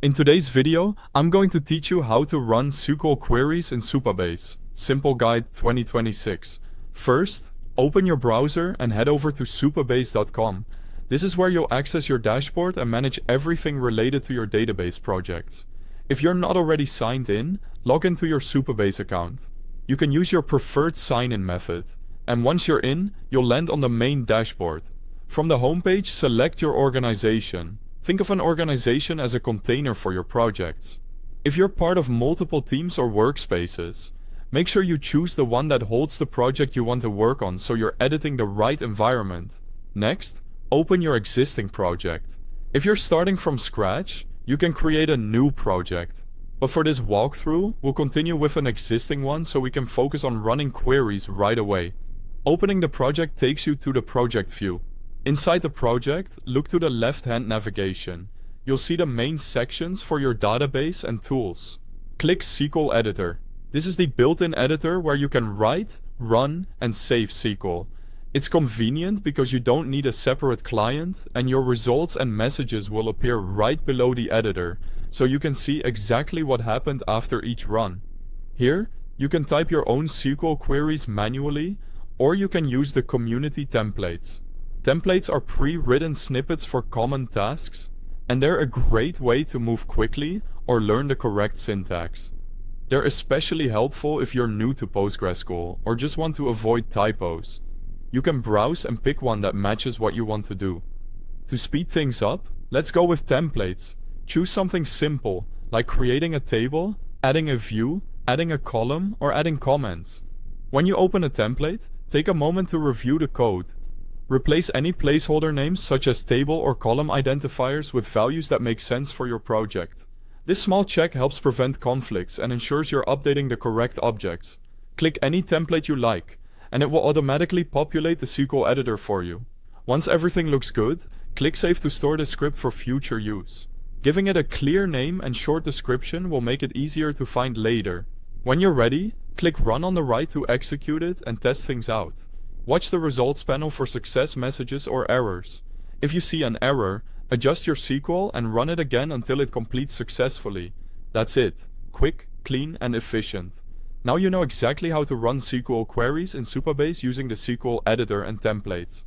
In today's video, I'm going to teach you how to run SQL queries in Supabase. Simple Guide 2026. First, open your browser and head over to supabase.com. This is where you'll access your dashboard and manage everything related to your database projects. If you're not already signed in, log into your Supabase account. You can use your preferred sign-in method. And once you're in, you'll land on the main dashboard. From the homepage, select your organization. Think of an organization as a container for your projects. If you're part of multiple teams or workspaces, make sure you choose the one that holds the project you want to work on so you're editing the right environment. Next, open your existing project. If you're starting from scratch, you can create a new project. But for this walkthrough, we'll continue with an existing one so we can focus on running queries right away. Opening the project takes you to the project view. Inside the project, look to the left-hand navigation. You'll see the main sections for your database and tools. Click SQL Editor. This is the built-in editor where you can write, run, and save SQL. It's convenient because you don't need a separate client, and your results and messages will appear right below the editor, so you can see exactly what happened after each run. Here, you can type your own SQL queries manually, or you can use the community templates. Templates are pre-written snippets for common tasks, and they're a great way to move quickly or learn the correct syntax. They're especially helpful if you're new to PostgreSQL or just want to avoid typos. You can browse and pick one that matches what you want to do. To speed things up, let's go with templates. Choose something simple, like creating a table, adding a view, adding a column, or adding comments. When you open a template, take a moment to review the code. Replace any placeholder names such as table or column identifiers with values that make sense for your project. This small check helps prevent conflicts and ensures you're updating the correct objects. Click any template you like, and it will automatically populate the SQL editor for you. Once everything looks good, click Save to store the script for future use. Giving it a clear name and short description will make it easier to find later. When you're ready, click Run on the right to execute it and test things out. Watch the results panel for success messages or errors. If you see an error, adjust your SQL and run it again until it completes successfully. That's it. Quick, clean, and efficient. Now you know exactly how to run SQL queries in Supabase using the SQL Editor and templates.